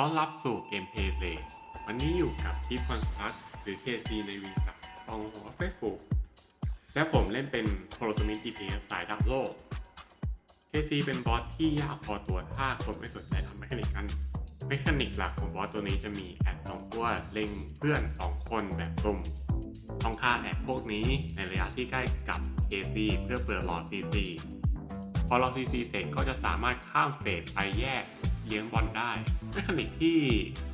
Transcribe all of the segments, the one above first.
ต้อนรับสู่เกมเพลย์เลยวันนี้อยู่กับทีฟวันพัทหรือ KC ในวิงสับตองหัวเฟซบุ๊กและผมเล่นเป็นโทรสมิธ GPS สายดับโลก KC เป็นบอสที่ยากพอตัวถ้าคนไม่สนใจทำแมคานิกกันแมคานิกหลักของบอสตัวนี้จะมีแอด2ตัวเล็งเพื่อน2คนแบบซุ่มต้องฆ่าแอดพวกนี้ในระยะที่ใกล้กับ KC เพื่อเปิดหลอด CC พอหลอด CC เสร็จก็จะสามารถข้ามเฟสไปแยกเลี้ยงบอลได้เมคานิกที่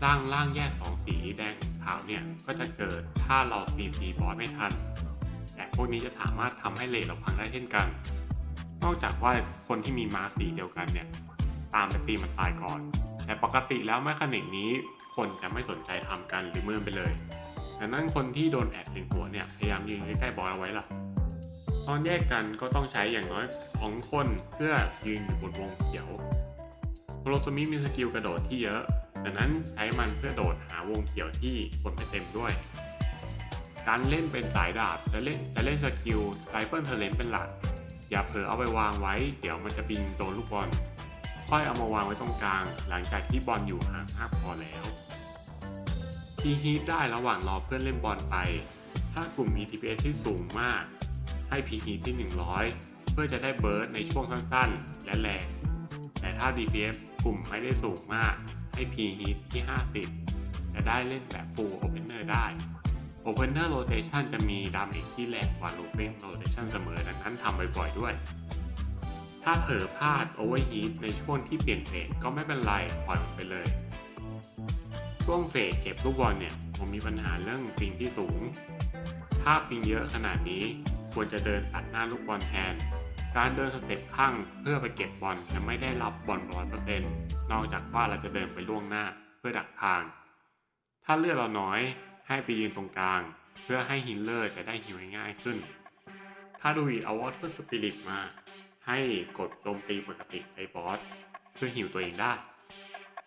สร้างร่างแยก2สีแดงขาวเนี่ยก็จะเกิดถ้าเรา CC บอสไม่ทันแต่พวกนี้จะสามารถทำให้เลนเราพังได้เช่นกันนอกจากว่าคนที่มีมาสีเดียวกันเนี่ยตามไปตีมันตายก่อนแต่ปกติแล้วเมคานิกนี้คนจะไม่สนใจทำกันหรือเมินไปเลยดังนั้นคนที่โดนแอดถึงหัวเนี่ยพยายามยืนใกล้ๆบอสเอาไว้ล่ะตอนแยกกันก็ต้องใช้อย่างน้อย2คนเพื่อยืนอยู่บนวงเขียวโรสมิมีสกิลกระโดดที่เยอะดังนั้นใช้มันเพื่อโดดหาวงเขียวที่คนไม่เต็มด้วยการเล่นเป็นสายดาบจะเล่นสกิลไรเฟิลเทเลนเป็นหลักอย่าเผลอเอาไปวางไว้เดี๋ยวมันจะบินโดนลูกบอลค่อยเอามาวางไว้ตรงกลางหลังจากที่บอลอยู่ห่างมากพอแล้วทีฮีทได้ระหว่างรอเพื่อนเล่นบอลไปถ้ากลุ่ม ETPS ที่สูงมากให้พีฮีทที่100เพื่อจะได้เบิร์ดในช่วงสั้นๆและแรงแต่ถ้า DPS กลุ่มไม่ได้สูงมากให้ P-Hit ที่50จะได้เล่นแบบ Full Opener ได้ Opener Rotation จะมีดาเมจที่แรงกว่า Looping Rotation เสมอดังนั้นทำบ่อยๆด้วย ถ้าเผลอพลาด Overheat ในช่วงที่เปลี่ยนเฟสก็ไม่เป็นไรปล่อยมันไปเลย ช่วงเฟสเก็บลูกบอลเนี่ยผมมีปัญหาเรื่องปิงที่สูงถ้าปิงเยอะขนาดนี้ควรจะเดินตัดหน้าลูกบอลแทนการเดินสเต็ปข้างเพื่อไปเก็บบอลจะไม่ได้รับบอล 100% นอกจากว่าเราจะเดินไปล่วงหน้าเพื่อดักทางถ้าเลือดเราน้อยให้ไปยืนตรงกลางเพื่อให้ฮีลเลอร์จะได้ฮีลง่ายขึ้นถ้าดูอีกเอาวอเตอร์สปิริตมาให้กดโจมตีปกติใส่บอสเพื่อฮีลตัวเองได้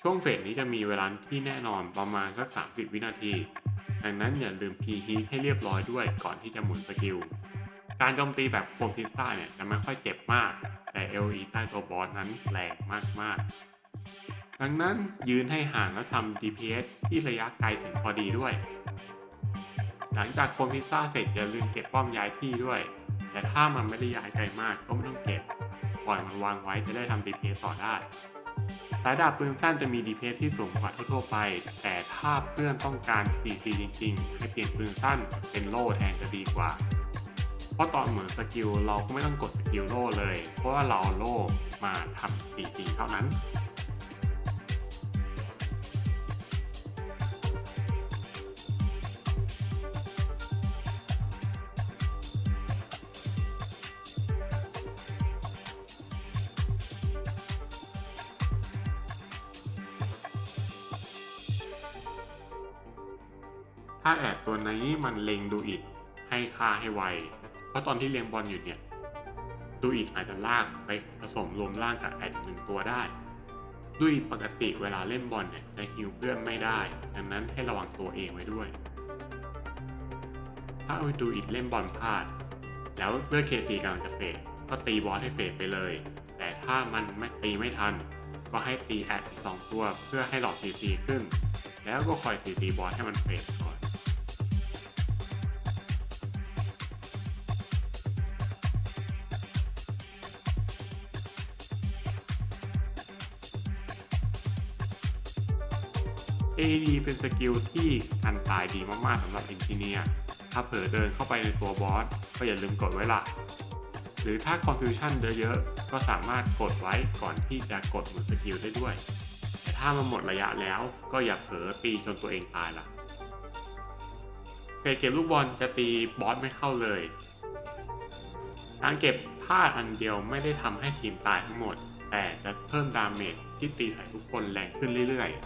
ช่วงเฟสนี้จะมีเวลาที่แน่นอนประมาณสัก30วินาทีดังนั้นอย่าลืม P-Hit ให้เรียบร้อยด้วยก่อนที่จะหมุนสกิลการโจมตีแบบโคมพิซซ่าเนี่ยจะไม่ค่อยเจ็บมากแต่ LE ใต้ตัวบอสนั้นแรงมากๆดังนั้นยืนให้ห่างแล้วทำ DPS ที่ระยะไกลถึงพอดีด้วยหลังจากโคมพิซซ่าเสร็จอย่าลืมเก็บป้อมย้ายที่ด้วยแต่ถ้ามันไม่ได้ย้ายไกลมากก็ไม่ต้องเก็บปล่อยมันวางไว้จะได้ทำ DPS ต่อได้สายดาบปืนสั้นจะมี DPS ที่สูงกว่าทั่วไปแต่ถ้าเพื่อนต้องการ CC จริงๆให้เปลี่ยนปืนสั้นเป็นโล่แทนจะดีกว่าเพราะตอนเหมือนสกิลเราก็ไม่ต้องกดสกิลโล่เลยเพราะว่าเราโล่มาทำ CC เท่านั้นถ้าแอดตัวนี้มันเล็งดูอิดให้ฆ่าให้ไวเพราะตอนที่เลี้ยงบอลอยู่เนี่ยดูอิดอาจจะลากไปผสมรวมร่างกับแอดหนึ่งตัวได้ด้วยปกติเวลาเล่นบอลเนี่ยจะฮิวเพื่อนไม่ได้ดังนั้นให้ระวังตัวเองไว้ด้วยถ้าเอาดูอิดเล่นบอลพลาดแล้วเลือก KC กำลังจะเฟดก็ตีบอสให้เฟดไปเลยแต่ถ้ามันไม่ตีไม่ทันก็ให้ตีแอดอีก2ตัวเพื่อให้หลอด CC ขึ้นแล้วก็คอย CC บอสให้มันเฟดก่อนAD เป็นสกิลที่กันตายดีมากๆสำหรับเอนจิเนียร์ถ้าเผลอเดินเข้าไปในตัวบอสก็อย่าลืมกดไว้ล่ะหรือถ้า Confusion เยอะๆก็สามารถกดไว้ก่อนที่จะกดหมุนสกิลได้ด้วยแต่ถ้ามันหมดระยะแล้วก็อย่าเผลอตีจนตัวเองตายล่ะเฟสเก็บลูกบอลจะตีบอสไม่เข้าเลยการเก็บพลาดอันเดียวไม่ได้ทำให้ทีมตายทั้งหมดแต่จะเพิ่มดาเมจที่ตีใส่ทุกคนแรงขึ้นเรื่อยๆ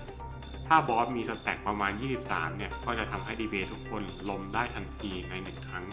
ถ้าบอสมีสแต็กประมาณ23เนี่ยก็จะทำให้ DPS ทุกคนล้มได้ทันทีใน1ครั้ง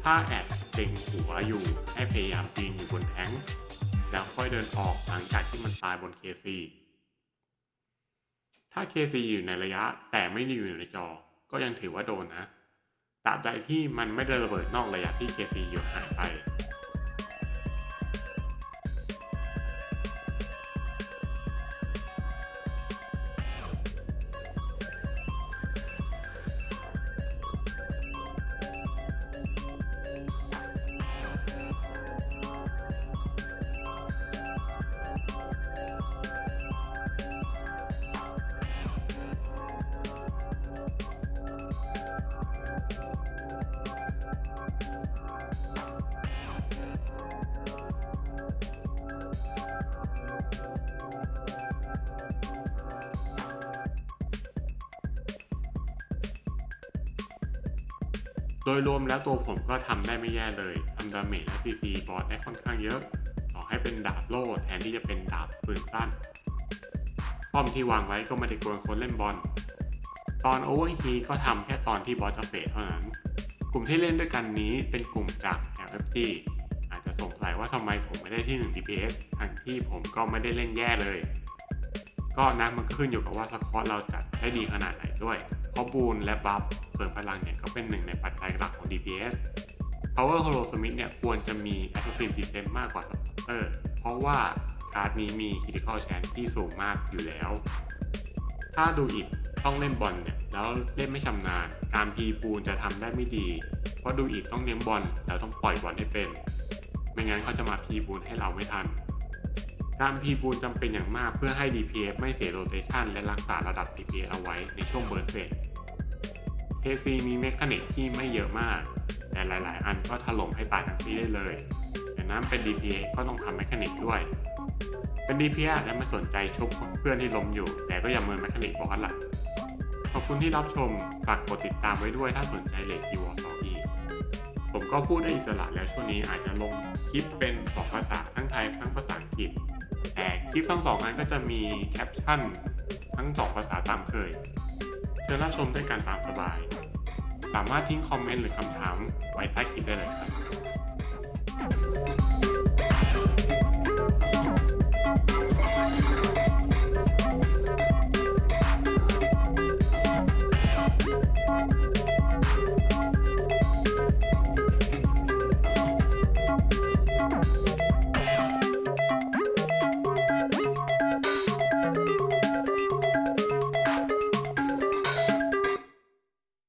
ถ้าแอดเล็งหัวอยู่ให้พยายามปีนอยู่บนแท้งแล้วค่อยเดินออกหลังจากที่มันตายบน KC ถ้า KC อยู่ในระยะแต่ไม่ได้อยู่ในจอก็ยังถือว่าโดนนะตราบใดที่มันไม่ได้ระเบิดนอกระยะที่ KC อยู่หายไปโดยรวมแล้วตัวผมก็ทำได้ไม่แย่เลยทำดาเมจและ CC บอสได้ค่อนข้างเยอะต่อให้เป็นดาบโล่แทนที่จะเป็นดาบปืนสั้นป้อมที่วางไว้ก็ไม่ได้กวนคนเล่นบอลตอนโอเวอร์ฮีก็ทำแค่ตอนที่บอสจะเฟดเท่านั้นกลุ่มที่เล่นด้วยกันนี้เป็นกลุ่มจาก LFT อาจจะสงสัยว่าทำไมผมไม่ได้ที่1 DPS ทั้งที่ผมก็ไม่ได้เล่นแย่เลยก็นะมันขึ้นอยู่กับว่าสควอตเราจัดได้ดีขนาดไหนด้วยเพราะบูนและบัฟเสริมพลังเนี่ยก็เป็นหนึ่งในปัจจัยหลักของ DPS Power Holosmith เนี่ยควรจะมี Assassin Defense มากกว่า Supporter เพราะว่าการ์ดนี้มี Critical Chance ที่สูงมากอยู่แล้ว ถ้าดูอีกต้องเล่นบอลเนี่ยแล้วเล่นไม่ชำนาญการพีปูนจะทำได้ไม่ดีเพราะดูอีกต้องเลี้ยงบอลแล้วต้องปล่อยบอลให้เป็นไม่งั้นเขาจะมาพีปูนให้เราไม่ทันการพีปูนจำเป็นอย่างมากเพื่อให้ DPS ไม่เสียโรเตชันและรักษาระดับ DPS เอาไว้ในช่วงเบิร์นเฟส KC มีเมคานิกที่ไม่เยอะมากแต่หลายๆอันก็ถล่มให้ตายทั้งปีได้เลยแต่นั้นเป็น DPS ก็ต้องทำเมคานิกด้วยเป็น DPS และไม่สนใจชุบเพื่อนที่ล้มอยู่แต่ก็อย่าเมินเมคานิกบอสล่ะขอบคุณที่รับชมฝากกดติดตามไว้ด้วยถ้าสนใจเลดคีย์วอร์ด2 อีกผมก็พูดได้อิสระแล้วช่วงนี้อาจจะลงคลิปเป็น2 ภาษาทั้งไทยทั้งภาษาอังกฤษแต่คลิปทั้ง2 อันก็จะมีแคปชั่นทั้ง2 ภาษาตามเคยเชิญรับชมได้การตามสบายสามารถทิ้งคอมเมนต์หรือคำถามไว้ใต้คลิปได้เลยครับ